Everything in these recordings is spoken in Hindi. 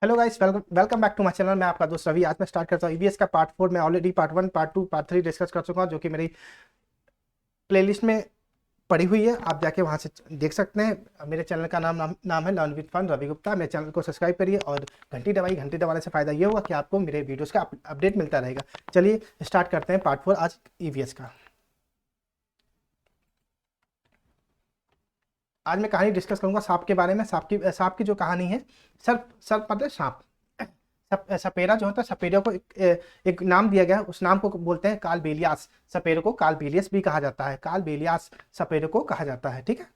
Hello guys, welcome back to my channel. मैं आपका दोस्त रवि। आज मैं स्टार्ट करता हूँ ईवीएस का पार्ट 4। मैं already part 1, part 2, part 3 discuss कर चुका हूँ, जो कि मेरी प्लेलिस्ट में पड़ी हुई है। आप जाके वहाँ से देख सकते हैं। मेरे चैनल का नाम है learn with fun Ravi Gupta. मेरे चैनल को सब्सक्राइब करिए और घंटी दबाइए। घंटी दबाने से फ़ायदा ये होगा कि आपको मेरे वीडियोज़ का अपडेट मिलता रहेगा। चलिए स्टार्ट करते हैं पार्ट 4 आज ईवीएस का। आज मैं कहानी डिस्कस करूंगा सांप के बारे में। सांप की जो कहानी है, सर्प सर्प मतलब सांप। सपेरा जो होता है, सपेरे को एक नाम दिया गया है। उस नाम को बोलते हैं काल बेलियास। सपेरे को काल बेलियस भी कहा जाता है। काल बेलियास सपेरे को कहा जाता है, ठीक है।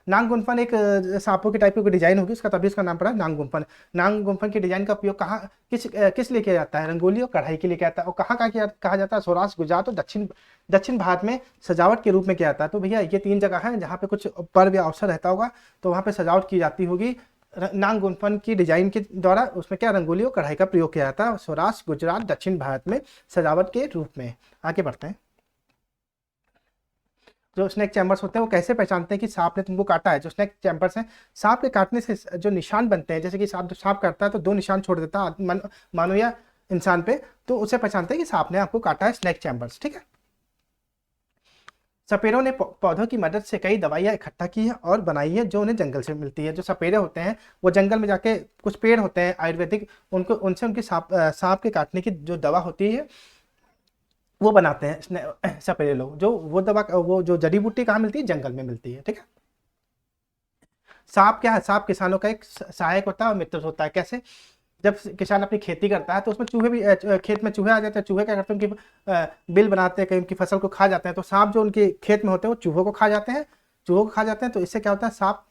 नांग गुम्फन एक सांपों के टाइप की डिजाइन होगी उसका, तभी उसका नाम पड़ा नांग गुम्फन। नांग गुम्फन की डिजाइन का उपयोग कहाँ किस लिए किया जाता है? रंगोली और कढ़ाई के लिए किया जाता है। और कहाँ कहाँ कहा जाता है? सौराष्ट्र, गुजरात और दक्षिण दक्षिण भारत में सजावट के रूप में किया जाता है। तो भैया ये 3 जगह हैं जहाँ पे कुछ पर्व या अवसर रहता होगा, तो वहाँ पे सजावट की जाती होगी नांग गुम्फन की डिजाइन के द्वारा। उसमें क्या रंगोली और कढ़ाई का प्रयोग किया जाता है सौराष्ट्र, गुजरात, दक्षिण भारत में सजावट के रूप में। आगे बढ़ते हैं। जो स्नेक चैम्बर्स होते हैं वो कैसे पहचानते हैं कि सांप ने तुमको काटा है? जो स्नेक चैम्बर्स हैं, सांप के काटने से जो निशान बनते हैं, जैसे कि सांप काटता है तो 2 निशान छोड़ देता है मानो या इंसान पे, तो उसे पहचानते हैं कि सांप ने आपको काटा है। स्नेक चैम्बर्स, ठीक है। सपेरों ने पौधों की मदद से कई दवाइयाँ इकट्ठा की है और बनाई है, जो उन्हें जंगल से मिलती है। जो सपेरे होते हैं वो जंगल में जाके, कुछ पेड़ होते हैं आयुर्वेदिक, उनको उनसे उनकी सांप के काटने की जो दवा होती है वो बनाते हैं सपेरे लोग। जो वो दवा, वो जो जड़ी बूटी कहाँ मिलती है? जंगल में मिलती है, ठीक है। सांप क्या है? सांप किसानों का एक सहायक होता है और मित्र होता है। कैसे? जब किसान अपनी खेती करता है तो उसमें चूहे भी खेत में चूहे आ जाते हैं। चूहे क्या करते हैं? उनकी बिल बनाते हैं, कहीं उनकी फसल को खा जाते हैं। तो सांप जो उनके खेत में होते हैं वो चूहों को खा जाते हैं। चूहों को खा जाते हैं तो इससे क्या होता है? सांप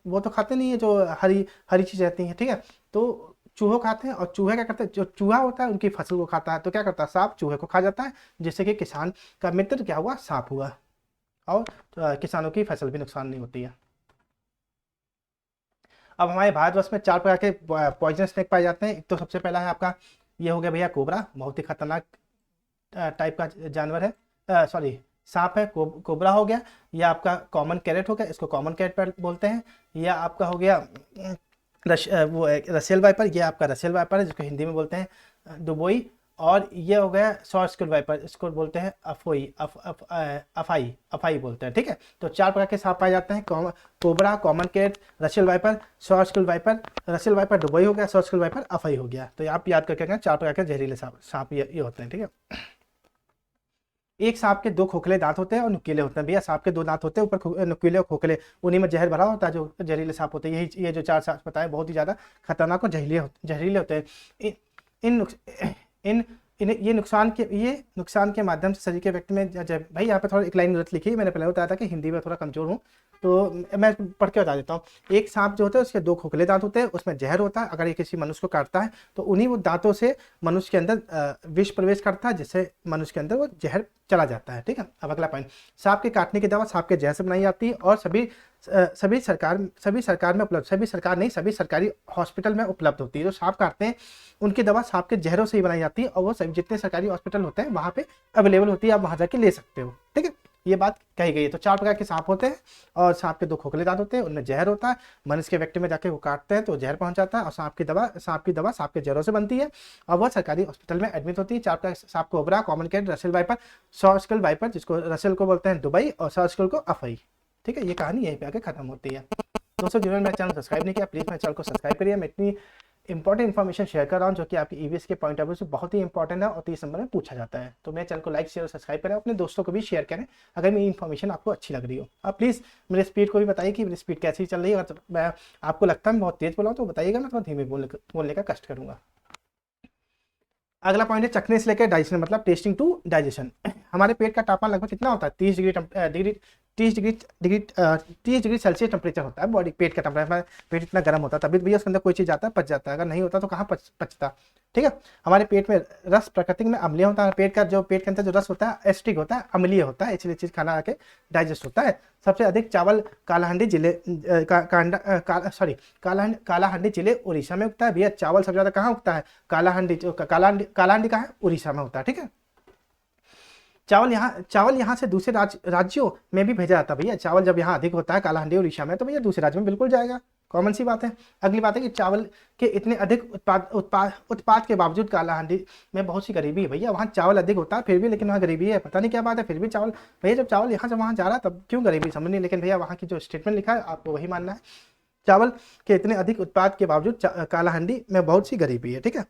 वो तो खाते नहीं है जो हरी हरी चीज रहती है, ठीक है। तो चूहों खाते हैं और चूहे क्या करते हैं? जो चूहा होता है उनकी फसल को खाता है। तो क्या करता है? सांप चूहे को खा जाता है, जिससे कि किसान का मित्र क्या हुआ? सांप हुआ। और किसानों की फसल भी नुकसान नहीं होती है। अब हमारे भारतवर्ष में 4 प्रकार के पॉइजन स्नेक पाए जाते हैं। एक तो सबसे पहला है आपका, ये हो गया भैया कोबरा। बहुत ही खतरनाक टाइप का जानवर है, सॉरी सांप है। कोबरा हो गया। या आपका कॉमन कैरेट हो गया, इसको कॉमन कैरेट बोलते हैं। या आपका हो गया रसेल वाइपर। ये आपका रसेल वाइपर है, जिसको हिंदी में बोलते हैं दुबोई। और ये हो गया शॉर्ट स्कुल वाइपर, इसको बोलते हैं अफोई, अफाई अफाई बोलते हैं, ठीक है। तो 4 प्रकार के सांप पाए जाते हैं, cobra, common krait, Russell viper, short skull viper. Russell viper दुबई हो गया, शॉर्ट स्कुल वाइपर अफाई हो गया। तो आप याद करके रखें, 4 प्रकार के जहरीले सांप ये होते हैं, ठीक है। एक सांप के 2 खोखले दांत होते हैं और नुकीले होते हैं। भैया सांप के 2 दांत होते हैं, ऊपर नुकीले और खोखले, उन्हीं में जहर भरा होता है। जो जहरीले सांप होते हैं, यही ये जो 4 सांप बताए, बहुत ही ज़्यादा खतरनाक और जहरीले होते हैं। इन इन नुक्स- इन ये नुकसान के माध्यम से शरीर के व्यक्ति में जब भाई यहाँ पे थोड़ा एक लाइन गलत लिखी है। मैंने पहले बताया था कि हिंदी में थोड़ा कमजोर हूँ, तो मैं पढ़ के बता देता हूँ। एक सांप जो होता है उसके 2 खोखले दांत होते हैं, उसमें जहर होता है। अगर ये किसी मनुष्य को काटता है तो उन्हीं वो दांतों से मनुष्य के अंदर विष प्रवेश करता है, जिससे मनुष्य के अंदर वो जहर चला जाता है, ठीक है। अब अगला पॉइंट, सांप के काटने की दवा सांप के जहर से बनाई जाती है और सभी सरकार नहीं, सभी सरकारी हॉस्पिटल में उपलब्ध होती है। जो सांप काटते हैं उनकी दवा सांप के जहरों से ही बनाई जाती है और वो सभी जितने सरकारी हॉस्पिटल होते हैं वहाँ पे अवेलेबल होती है। आप वहाँ जाके ले सकते हो, ठीक है। ये बात कही गई है। तो 4 प्रकार के सांप होते हैं और सांप के 2 खोखले दांत होते हैं, उनमें जहर होता है। मनुष्य के व्यक्ति में जाके वो काटते हैं तो जहर पहुंच जाता है और सांप की दवा सांप के जहरों से बनती है और वह सरकारी हॉस्पिटल में एडमिट होती है। 4 प्रकार के सांप, cobra, common krait, Russell viper, short skull viper, जिसको रसेल को बोलते हैं दुबई और शॉर्ट स्कुल को अफई, ठीक है। ये कहानी यहीं पे आके खत्म होती है। दोस्तों, जिन्होंने मेरा चैनल सब्सक्राइब नहीं किया, प्लीज़ मेरे चैनल को सब्सक्राइब करिए। मैं इतनी इंपॉर्टेंट इन्फॉर्मेशन शेयर कर रहा हूँ जो कि आपकी ईवीएस के पॉइंट ऑफ व्यू से बहुत ही इंपॉर्टेंट है और 30 नंबर में पूछा जाता है। तो मेरे चैनल को लाइक, शेयर और सब्सक्राइब करें। अपने दोस्तों को भी शेयर करें अगर मेरी इन्फॉर्मेशन आपको अच्छी लग रही हो। आप प्लीज़ मेरे स्पीड को भी बताइए कि मेरी स्पीड कैसी चल रही है। अगर मैं आपको लगता है मैं बहुत तेज़ बोला हूँ तो बताइएगा, मैं थोड़ा धीमे बोलने का कष्ट करूँगा। अगला पॉइंट है चखने से लेकर डाइजेशन, मतलब टेस्टिंग टू डाइजेशन। हमारे पेट का तापमान लगभग कितना होता है? 30 डिग्री सेल्सियस टेम्परेचर होता है बॉडी पेट का टेम्परेचर। हमारा पेट इतना गर्म होता है तभी भैया उसके अंदर कोई चीज़ जाता है, पच जाता है। अगर नहीं होता तो कहाँ पचता, ठीक है। हमारे पेट में रस प्राकृतिक में अम्लीय होता है। पेट के अंदर जो रस होता है एसिडिक होता है, अम्लीय होता है, इसलिए चीज़ खाना आके डाइजेस्ट होता है। सबसे अधिक चावल कालाहांडी जिले कालाहांडी जिले उड़ीसा में उगता है। भैया चावल सबसे ज़्यादा कहाँ उगता है? कालाहांडी कहाँ है? उड़ीसा में होता है, ठीक है। चावल यहाँ से दूसरे राज्यों में भी भेजा जाता है। भैया चावल जब यहाँ अधिक होता है कालाहांडी उड़ीसा में, तो भैया दूसरे राज्य में बिल्कुल जाएगा। कॉमन सी बात है। अगली बात है कि चावल के इतने अधिक उत्पाद के बावजूद कालाहांडी में बहुत सी गरीबी है। भैया वहाँ चावल अधिक होता है फिर भी, लेकिन वहाँ गरीबी है, पता नहीं क्या बात है, फिर भी चावल। भैया जब चावल यहाँ से वहाँ जा रहा है तब क्यों गरीबी, समझ नहीं। लेकिन भैया वहाँ की जो स्टेटमेंट लिखा है आपको वही मानना है। चावल के इतने अधिक उत्पाद के बावजूद कालाहांडी में बहुत सी गरीबी है, ठीक है।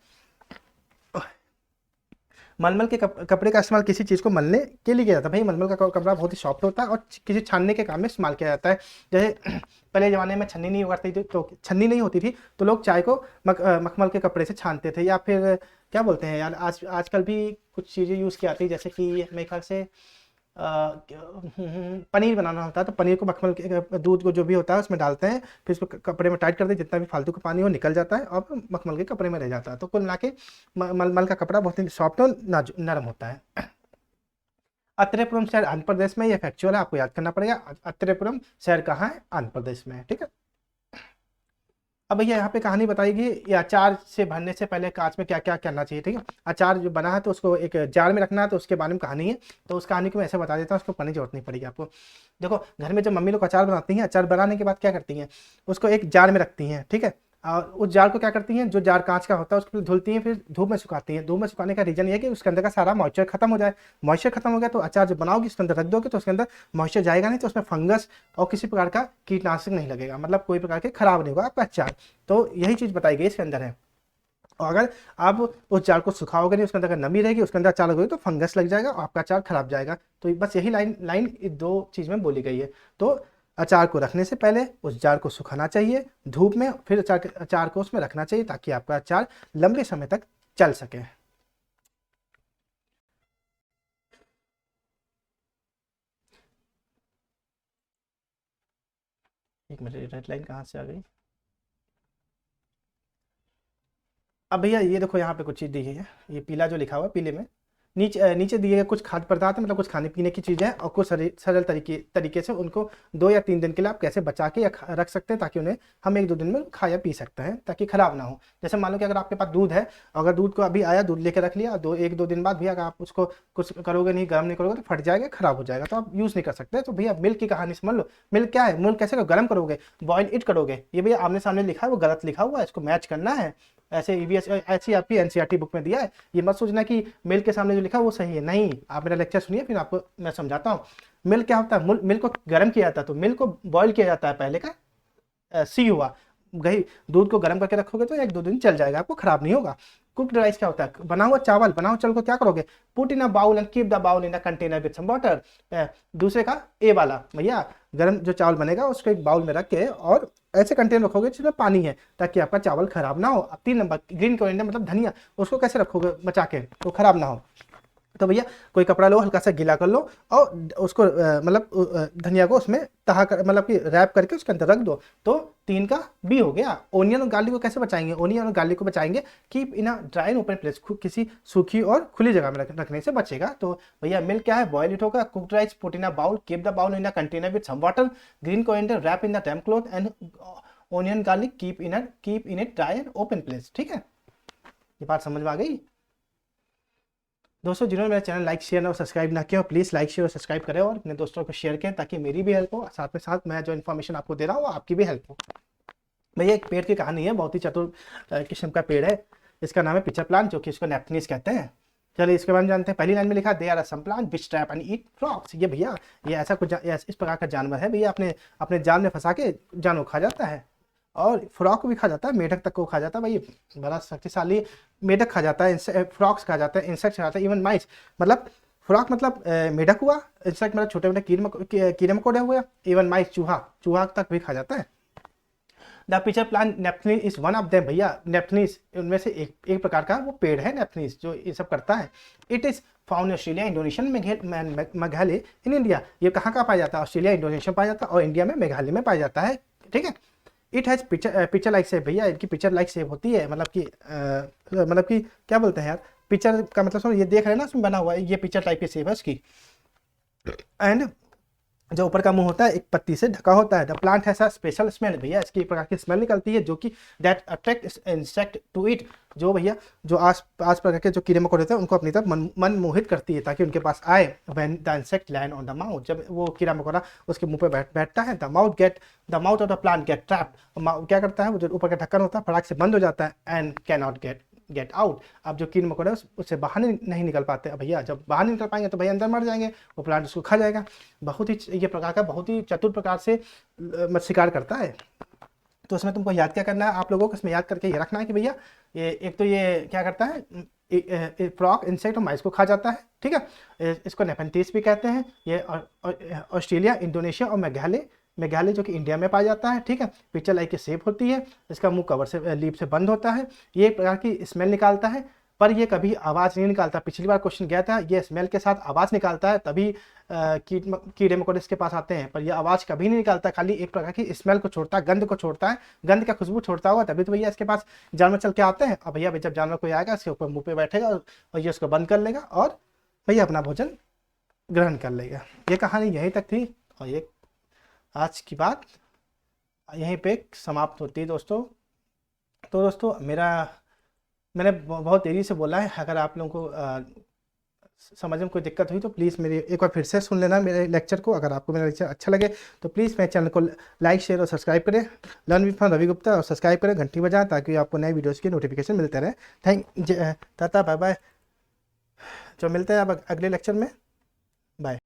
मलमल के कपड़े का इस्तेमाल किसी चीज़ को मलने के लिए किया जाता है। भाई मलमल का कपड़ा बहुत ही सॉफ्ट होता है और किसी छानने के काम में इस्तेमाल किया जाता है। जैसे पहले ज़माने में छन्नी नहीं करती थी, तो छन्नी नहीं होती थी तो लोग चाय को मखमल के कपड़े से छानते थे, या फिर क्या बोलते हैं यार, आजकल भी कुछ चीज़ें यूज़ की जाती है, जैसे कि मेरे ख्याल से पनीर बनाना होता है तो पनीर को मखमल के दूध को जो भी होता है उसमें डालते हैं, फिर इसको कपड़े में टाइट कर दे, जितना भी फालतू का पानी हो निकल जाता है और मखमल के कपड़े में रह जाता है। तो कुल मिला के मलमल का कपड़ा बहुत ही सॉफ्ट और नरम होता है। अत्रेपुरम शहर आंध्र प्रदेश में, ये फैक्चुअल है, आपको याद करना पड़ेगा। अत्रेपुरम शहर कहाँ है, आंध्र प्रदेश में है, ठीक है। अब भैया यहाँ पे कहानी बताएगी, ये अचार से भरने से पहले कांच में क्या क्या करना चाहिए, ठीक है। अचार जो बना है तो उसको एक जार में रखना है, तो उसके बारे में कहानी है, तो उस कहानी को मैं ऐसे बता देता हूँ, उसको पढ़ने की जरूरत नहीं पड़ेगी आपको। देखो घर में जब मम्मी लोग अचार बनाती हैं, अचार बनाने के बाद क्या करती हैं, उसको एक जार में रखती हैं, ठीक है। और उस जार को क्या करती हैं, जो जार कांच का होता है उसको धुलती हैं, फिर धूप में सुखाती हैं। धूप में सुखाने का रीजन ये है कि उसके अंदर का सारा मॉइस्चर खत्म हो जाए। मॉइस्चर खत्म हो गया तो अचार जब बनाओगे उसके अंदर रख दोगे तो उसके अंदर मॉइस्चर जाएगा नहीं, तो उसमें फंगस और किसी प्रकार का कीटनाशक नहीं लगेगा, मतलब कोई प्रकार के खराब नहीं होगा आपका अचार। तो यही चीज़ बताई गई इसके अंदर है। और अगर आप उस जार को सुखाओगे नहीं, उसके अंदर अगर नमी रहेगी, उसके अंदर अचार लगोगे तो फंगस लग जाएगा और आपका अचार खराब जाएगा। तो बस यही लाइन दो चीज़ में बोली गई है। तो अचार को रखने से पहले उस जार को सुखाना चाहिए धूप में, फिर अचार को उसमें रखना चाहिए ताकि आपका अचार लंबे समय तक चल सके। एक मिनट, रेड लाइन कहाँ से आ गई। अब भैया ये देखो यहाँ पे कुछ चीज़ दी गई है, ये पीला जो लिखा हुआ है, पीले में नीचे दिए गए कुछ खाद्य पदार्थ हैं, मतलब कुछ खाने पीने की चीज़ें हैं, और कुछ सरल तरीके से उनको 2 या 3 दिन के लिए आप कैसे बचा के या रख सकते हैं ताकि उन्हें हम 1-2 दिन में खा या पी सकते हैं ताकि खराब ना हो। जैसे मान लो कि अगर आपके पास दूध है, अगर दूध को अभी आया, दूध लेके रख लिया, 1-2 दिन बाद भैया अगर आप उसको कुछ करोगे नहीं, गर्म नहीं करोगे तो फट जाएगा, खराब हो जाएगा, तो आप यूज़ नहीं कर सकते। तो भैया मिल्क की कहानी समझ लो। मिल्क क्या है, मिल्क कैसे गर्म करोगे, बॉयल इट करोगे, ये भैया आमने सामने लिखा है, वो गलत लिखा हुआ है, इसको मैच करना है। ऐसे ईवीएस ऐसी आपकी एनसीईआरटी बुक में दिया है, ये मत सोचना कि मिल्क के सामने जो लिखा है वो सही है, नहीं। आप मेरा लेक्चर सुनिए फिर आपको मैं समझाता हूँ। मिल्क क्या होता है, मिल्क को गर्म किया जाता है, तो मिल्क को बॉईल किया जाता है पहले का सी हुआ। गई दूध को गर्म करके रखोगे तो 1-2 दिन चल जाएगा, आपको खराब नहीं होगा। कुक्ड राइस क्या होता है, बना हुआ चावल को क्या करोगे, put in a bowl and keep the bowl in a container with some water. दूसरे का ए वाला भैया, गर्म जो चावल बनेगा उसको एक बाउल में रख के और ऐसे कंटेनर रखोगे जिसमें पानी है ताकि आपका चावल खराब ना हो। अब 3 नंबर ग्रीन कोरिएंडर मतलब धनिया, उसको कैसे रखोगे बचा के तो खराब ना हो। तो भैया कोई कपड़ा लो, हल्का सा गीला कर लो और उसको मतलब धनिया को उसमें तहा कर, मतलब कि रैप करके उसके अंदर रख दो, तो 3 का बी हो गया। ओनियन और गार्लिक को कैसे बचाएंगे, ओनियन और गार्लिक को बचाएंगे keep in a dry and open place, किसी सूखी और खुली जगह में रखने से बचेगा। तो भैया मिल्क क्या है, बॉयल इट होगा, cooked rice put in a bowl, keep the bowl in a container with some water, green coriander wrap in the damp cloth and onion garlic keep in it dry and open place, ठीक है। ये बात समझ में आ गई दोस्तों। जिन्होंने मेरा चैनल लाइक शेयर और सब्सक्राइब ना किया हो, प्लीज़ लाइक शेयर और सब्सक्राइब करें और अपने दोस्तों को शेयर करें ताकि मेरी भी हेल्प हो, साथ में साथ मैं जो इन्फॉर्मेशन आपको दे रहा हूँ आपकी भी हेल्प हो। भैया एक पेड़ की कहानी है, बहुत ही चतुर किस्म का पेड़ है, इसका नाम है पिचर प्लांट, जो कि इसको नेपथनीज कहते हैं। चलिए इसके बारे में जानते हैं। पहली लाइन में लिखा they are some plant which trap and eat frogs. ये भैया ये ऐसा कुछ इस प्रकार का जानवर है भैया, अपने जाल में फंसा के जानवर खा जाता है और फ्रॉक को भी खा जाता है, मेढक तक को खा जाता है। भाई बड़ा शक्तिशाली मेढक खा जाता है, फ्रॉक्स खा जाता है, इंसेक्ट खा जाता है, इवन माइस। मतलब फ्रॉक मतलब मेढक हुआ, इंसेक्ट मतलब छोटे मोटे कीड़े मकोड़े हुए, इवन माइस चूहा तक भी खा जाता है। The pitcher plant Nepenthes is one of them. भैया नेपथनीज उनमें से एक प्रकार का वो पेड़ है नेपथनीज जो ये सब करता है। It is found Australia, Indonesia, Meghalaya in India. ये कहाँ पाया जाता है, ऑस्ट्रेलिया इंडोनेशिया पाया जाता है और इंडिया में मेघालय में पाया जाता है, ठीक है। It has picture like shape. भैया इनकी पिक्चर लाइक शेप होती है, मतलब कि क्या बोलते हैं यार, पिक्चर का मतलब ये देख रहे हैं ना उसमें बना हुआ है, ये पिक्चर टाइप की शेप है उसकी। एंड जो ऊपर का मुंह होता है एक पत्ती से ढका होता है। द प्लांट है ऐसा स्पेशल स्मेल भैया, इसकी एक प्रकार की स्मेल निकलती है जो कि that attract insect to it, जो भैया जो आस प्रकार के जो कीड़े मकोड़े होते हैं उनको अपनी तरफ मन मोहित करती है ताकि उनके पास आए। When the insect land on the mouth, जब वो कीड़ा मकोड़ा उसके मुंह पे बैठता है, the mouth of the plant gate trapped, क्या करता है वो जो ऊपर का ढक्कन होता है फटाक से बंद हो जाता है, and can not get out. अब जो कीड़े मकोड़े उससे बाहर नहीं निकल पाते। अब भैया जब बाहर नहीं निकल पाएंगे तो भैया अंदर मर जाएंगे, वो प्लांट उसको खा जाएगा। बहुत ही ये प्रकार का बहुत ही चतुर प्रकार से शिकार करता है। तो इसमें तुमको याद क्या करना है आप लोगों को, इसमें याद करके ये रखना है कि भैया ये एक तो ये क्या करता है, फ्रॉग इंसेक्ट और माइस को खा जाता है, ठीक है। इसको नेफेंथीस भी कहते हैं। ये ऑस्ट्रेलिया, इंडोनेशिया और मेघालय जो कि इंडिया में पाया जाता है, ठीक है। पिक्चर लाइक की शेप होती है, इसका मुंह कवर से लीप से बंद होता है। ये एक प्रकार की स्मेल निकालता है पर ये कभी आवाज़ नहीं निकालता। पिछली बार क्वेश्चन गया था, ये स्मेल के साथ आवाज़ निकालता है तभी कीड़े मकोड़े इसके पास आते हैं, पर ये आवाज़ कभी नहीं निकालता, खाली एक प्रकार की स्मेल को छोड़ता है, गंध को छोड़ता है। गंध का खुशबू छोड़ता होगा तभी तो भैया इसके पास जानवर चल के आते हैं। और भैया जब जानवर कोई आएगा इसके ऊपर मुँह पे बैठेगा और ये उसको बंद कर लेगा और भैया अपना भोजन ग्रहण कर लेगा। ये कहानी यहीं तक थी और ये आज की बात यहीं पे समाप्त होती है दोस्तों। तो दोस्तों मैंने बहुत देरी से बोला है, अगर आप लोगों को समझ में कोई दिक्कत हुई तो प्लीज़ मेरी एक बार फिर से सुन लेना मेरे लेक्चर को। अगर आपको मेरा लेक्चर अच्छा लगे तो प्लीज़ मेरे चैनल को लाइक शेयर और सब्सक्राइब करें। लर्न विद रवि गुप्ता और सब्सक्राइब करें, घंटी बजाएं ताकि आपको नए वीडियोज़ की नोटिफिकेशन मिलते रहे। टाटा बाय बाय। जो मिलते हैं अब अगले लेक्चर में, बाय।